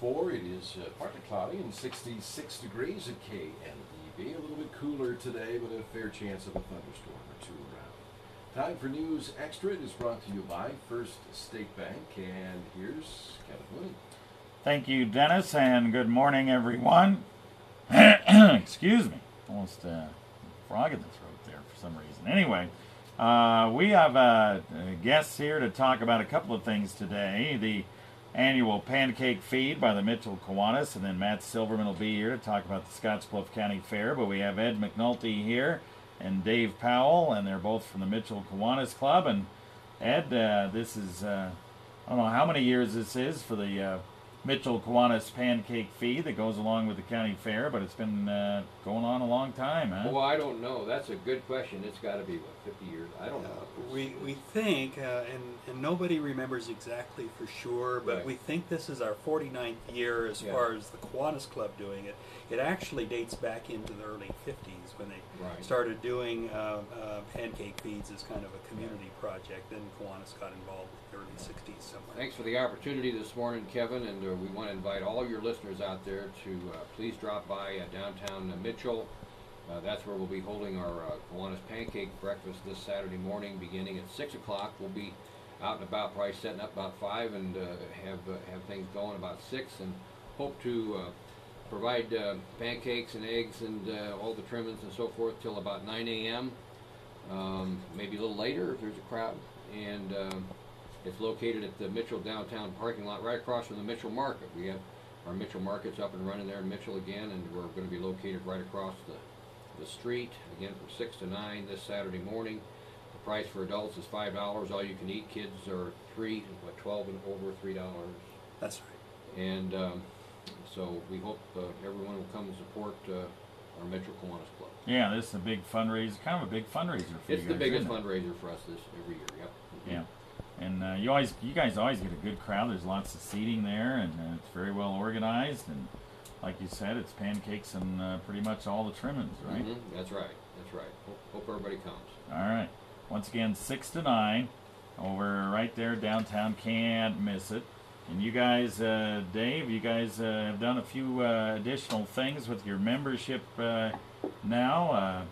4. It is partly cloudy and 66 degrees at KNEB. A little bit cooler today, but a fair chance of a thunderstorm or two around. Time for News Extra. It is brought to you by First State Bank. And here's Kevin Woody. Thank you, Dennis, and good morning, everyone. Excuse me. Almost frog in the throat there for some reason. Anyway, we have guests here to talk about a couple of things today. The annual pancake feed by the Mitchell Kiwanis, and then Matt Silverman will be here to talk about the Scotts Bluff County Fair. But we have Ed McNulty here and Dave Powell, and they're both from the Mitchell Kiwanis Club. And Ed, this is, I don't know how many years this is for the Mitchell Kiwanis Pancake Feed that goes along with the county fair, but it's been going on a long time, huh? Well, I don't know. That's a good question. It's got to be, what, 50 years? I don't know. We think, and nobody remembers exactly for sure, but Right. we think this is our 49th year as far as the Kiwanis Club doing it. It actually dates back into the early 50s when they started doing pancake feeds as kind of a community project. Then Kiwanis got involved in the early 60s somewhere. Thanks for the opportunity this morning, Kevin, and we want to invite all your listeners out there to please drop by downtown Mitchell. That's where we'll be holding our Kiwanis Pancake Breakfast this Saturday morning, beginning at 6 o'clock. We'll be out and about, probably setting up about 5, and have things going about 6, and hope to provide pancakes and eggs and all the trimmings and so forth till about 9 a.m. Maybe a little later if there's a crowd. And it's located at the Mitchell downtown parking lot, right across from the Mitchell Market. We have our Mitchell Market's up and running there in Mitchell again, and we're going to be located right across the street, again from 6 to 9 this Saturday morning. The price for adults is $5. All you can eat. Kids are 12 and over, $3. That's right. And so we hope everyone will come and support our Mitchell Kiwanis Club. Yeah, this is a big fundraiser, kind of a big fundraiser for you guys. It's the biggest fundraiser for us every year. Yep. Yeah. And you guys always get a good crowd. There's lots of seating there, and it's very well organized. And like you said, it's pancakes and pretty much all the trimmings, right? Mm-hmm. That's right. Hope everybody comes. All right. Once again, 6 to 9, over right there downtown. Can't miss it. And you guys, Dave, you guys have done a few additional things with your membership now.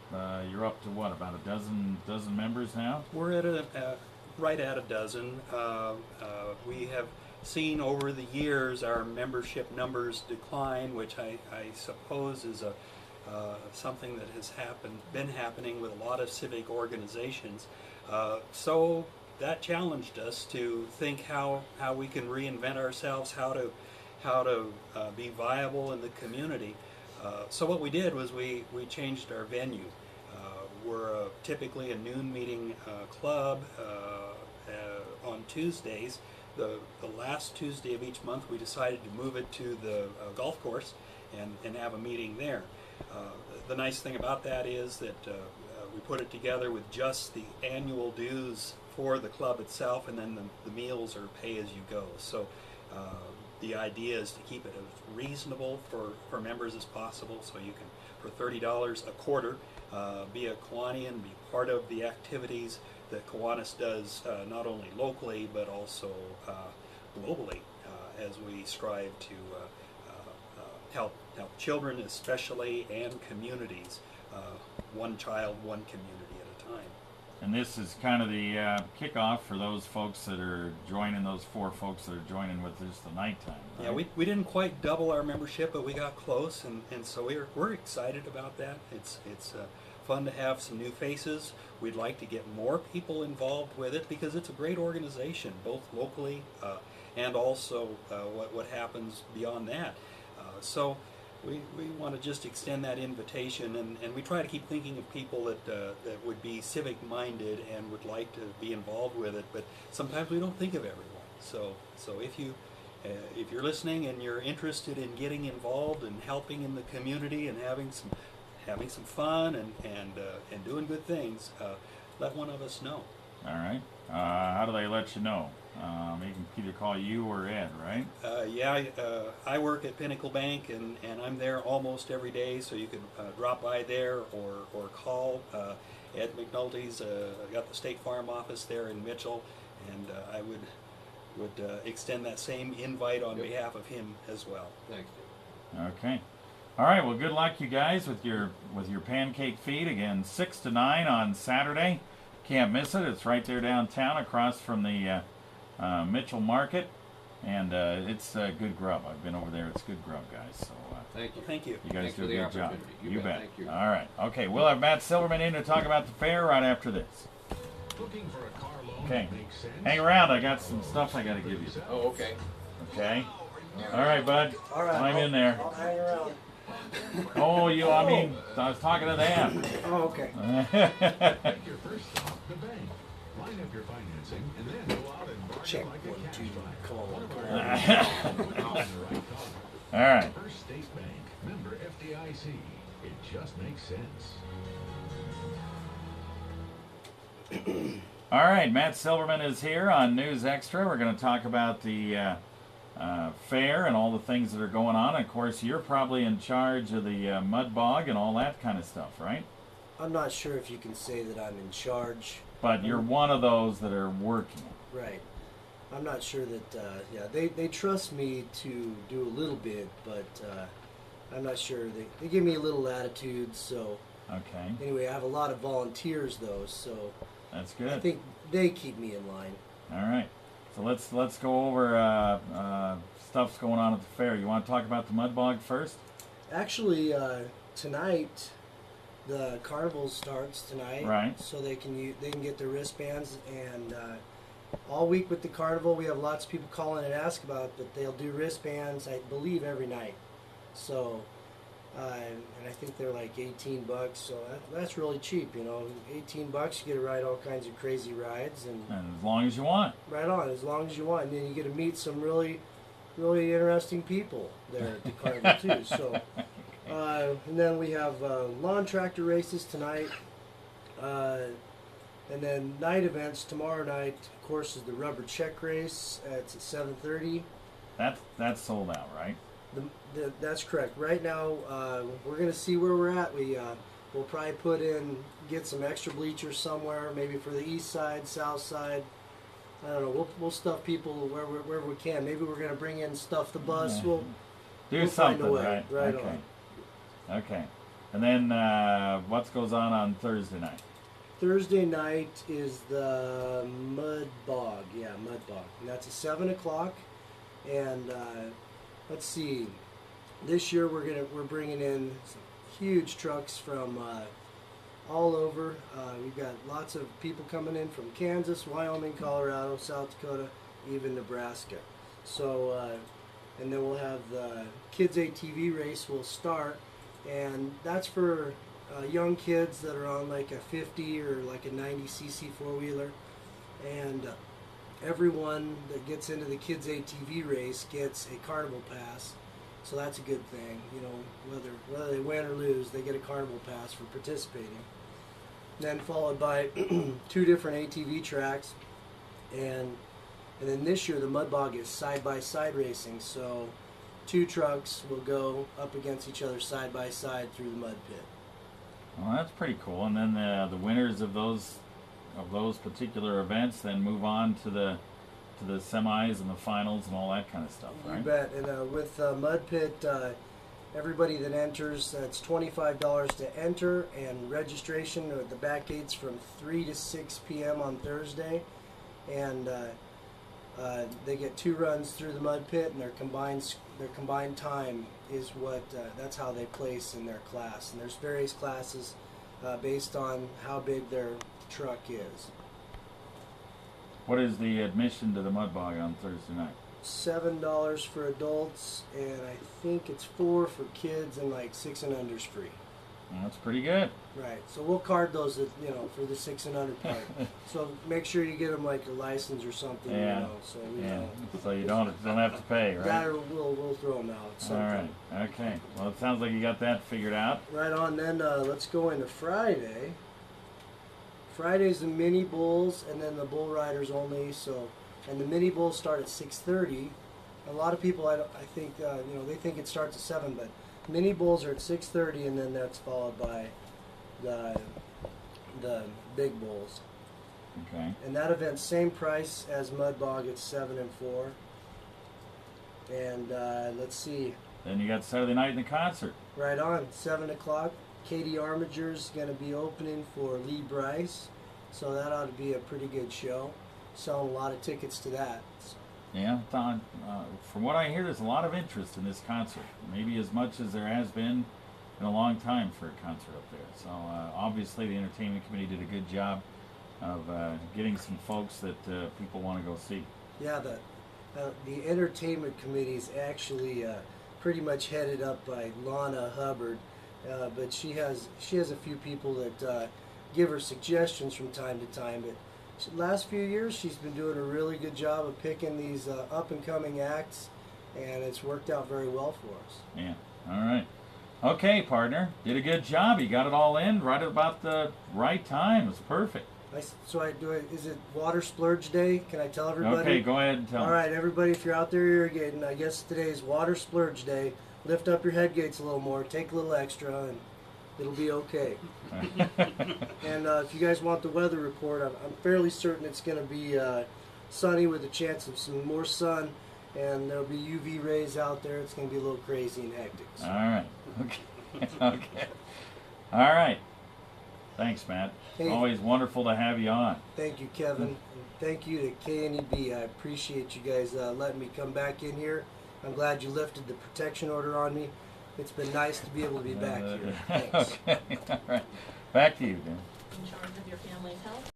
You're up to what, about a dozen members now? We're at right at a dozen. We have seen over the years our membership numbers decline, which I suppose is something that has been happening with a lot of civic organizations. So that challenged us to think how we can reinvent ourselves, how to be viable in the community. So what we did was we changed our venue. We're typically a noon meeting club on Tuesdays. The last Tuesday of each month we decided to move it to the golf course and have a meeting there. The nice thing about that is that we put it together with just the annual dues for the club itself, and then the meals are pay as you go. So the idea is to keep it as reasonable for members as possible, so you can, for $30 a quarter, be a Kiwanian, be part of the activities that Kiwanis does not only locally but also globally as we strive to help children especially and communities, one child, one community at a time. And this is kind of the kickoff for those folks that are joining, those 4 folks that are joining with us the nighttime. Right? Yeah, we didn't quite double our membership, but we got close, and so we're excited about that. It's fun to have some new faces. We'd like to get more people involved with it because it's a great organization, both locally and also what happens beyond that. So we want to just extend that invitation, and we try to keep thinking of people that would be civic-minded and would like to be involved with it, but sometimes we don't think of everyone. So if you're listening and you're interested in getting involved and helping in the community and having some fun and doing good things, let one of us know. All right. How do they let you know? They can either call you or Ed, right? I work at Pinnacle Bank, and I'm there almost every day, so you can drop by there or call. Ed McNulty's got the State Farm office there in Mitchell, and I would would extend that same invite on Yep. behalf of him as well. Thanks, Dave. Okay. All right. Well, good luck, you guys, with your pancake feed again. 6 to 9 on Saturday. Can't miss it. It's right there downtown, across from the Mitchell Market, and it's good grub. I've been over there. It's good grub, guys. So Thank you. Thank you. you guys Thanks do for a the good job. opportunity. You You bet. bet. Thank you. All right. Okay. We'll have Matt Silverman in to talk about the fair right after this. Looking for a car loan Okay. that makes sense? Hang around. I got some stuff I got to give you. Oh, okay. Okay. All right, bud. All right. Climb in there. I'll hang around. Oh, you. I mean, I was talking to them. Oh, okay. Make your first stop the bank. Line up your financing and then go out and bargain Check like a 1, cash 2. buyer. Come on. One of our put you in the right car. All right. First State Bank, member FDIC. It just makes sense. All right, Matt Silverman is here on News Extra. We're going to talk about the fair and all the things that are going on. Of course, you're probably in charge of the mud bog and all that kind of stuff, right? I'm not sure if you can say that I'm in charge. But you're one of those that are working. Right. I'm not sure that, they trust me to do a little bit, but I'm not sure. They give me a little latitude, so. Okay, Anyway, I have a lot of volunteers, though, so that's I good. think they keep me in line. All right, so let's go over stuff's going on at the fair. You want to talk about the mud bog first? Actually, tonight, the carnival starts tonight, Right. so they can get their wristbands, and all week with the carnival, we have lots of people calling and ask about it, but they'll do wristbands, I believe, every night. So, and I think they're like $18, so that's really cheap, you know. $18, you get to ride all kinds of crazy rides, and And as long as you want. right on, as long as you want. And then you get to meet some really, really interesting people there at the carnival too. So, and then we have lawn tractor races tonight, and then night events tomorrow night. Of course, is the rubber check race. It's at 7:30. That's sold out, right? That's correct. Right now, we're going to see where we're at. We'll probably get some extra bleachers somewhere, maybe for the east side, south side. I don't know. We'll stuff people wherever we can. Maybe we're going to bring in stuff the bus. Yeah. We'll Do find a something, way. right? Right Okay. on. Okay. And then what goes on Thursday night? Thursday night is the Mud Bog. Yeah, Mud Bog. And that's at 7 o'clock. And let's see. This year we're bringing in some huge trucks from all over. We've got lots of people coming in from Kansas, Wyoming, Colorado, South Dakota, even Nebraska. So, and then we'll have the kids ATV race will start, and that's for young kids that are on like a 50 or like a 90cc four-wheeler, and everyone that gets into the kids ATV race gets a carnival pass. So that's a good thing, you know, whether they win or lose, they get a carnival pass for participating. Then followed by 2 different ATV tracks, and then this year the Mud Bog is side-by-side racing, so 2 trucks will go up against each other side by side through the mud pit. Well, that's pretty cool. And then the winners of those particular events then move on to the semis and the finals and all that kind of stuff, You right? bet. And with Mud Pit, everybody that enters, that's $25 to enter, and registration at the back gates from 3 to 6 p.m. on Thursday. And they get 2 runs through the Mud Pit, and their combined time is what that's how they place in their class. And there's various classes based on how big their truck is. What is the admission to the mud bog on Thursday night? $7 for adults, and I think it's $4 for kids, and like 6 and under's free. Well, that's pretty good. Right. So we'll card those, for the 6 and under part. So make sure you get them like a license or something. Yeah. So Yeah. So you don't have to pay, right? that or we'll throw them out. All Sometime. right. Okay. Well, it sounds like you got that figured out. Right on. Then let's go into Friday. Friday's the mini bulls, and then the bull riders only. So, and the mini bulls start at 6:30. A lot of people, I think, they think it starts at 7, but mini bulls are at 6:30, and then that's followed by the big bulls. Okay. And that event's same price as Mud Bog. It's 7 and 4. And let's see, Then you got Saturday night in the concert. right on 7 o'clock. Katie Armiger's going to be opening for Lee Bryce, so that ought to be a pretty good show. Selling a lot of tickets to that. So, Yeah, Don, from what I hear, there's a lot of interest in this concert. Maybe as much as there has been in a long time for a concert up there. So obviously the entertainment committee did a good job of getting some folks that people want to go see. yeah, the entertainment committee is actually pretty much headed up by Lana Hubbard, but she has a few people that give her suggestions from time to time. But last few years, she's been doing a really good job of picking these up and coming acts, and it's worked out very well for us. Yeah, all right. Okay, partner, did a good job. You got it all in right about the right time. It's perfect. Is it Water Splurge Day? Can I tell everybody? Okay, go ahead and tell All me. right, everybody, if you're out there irrigating, I guess today's Water Splurge Day. Lift up your head gates a little more, take a little extra, and it'll be okay. And if you guys want the weather report, I'm fairly certain it's going to be sunny with a chance of some more sun, and there'll be UV rays out there. It's going to be a little crazy and hectic. So. All right. Okay. Okay. All right. Thanks, Matt. Hey. Always wonderful to have you on. Thank you, Kevin. And thank you to KNEB. I appreciate you guys letting me come back in here. I'm glad you lifted the protection order on me. It's been nice to be able to be back here. Thanks. Okay. All right. Back to you, Dan. In charge of your family's health.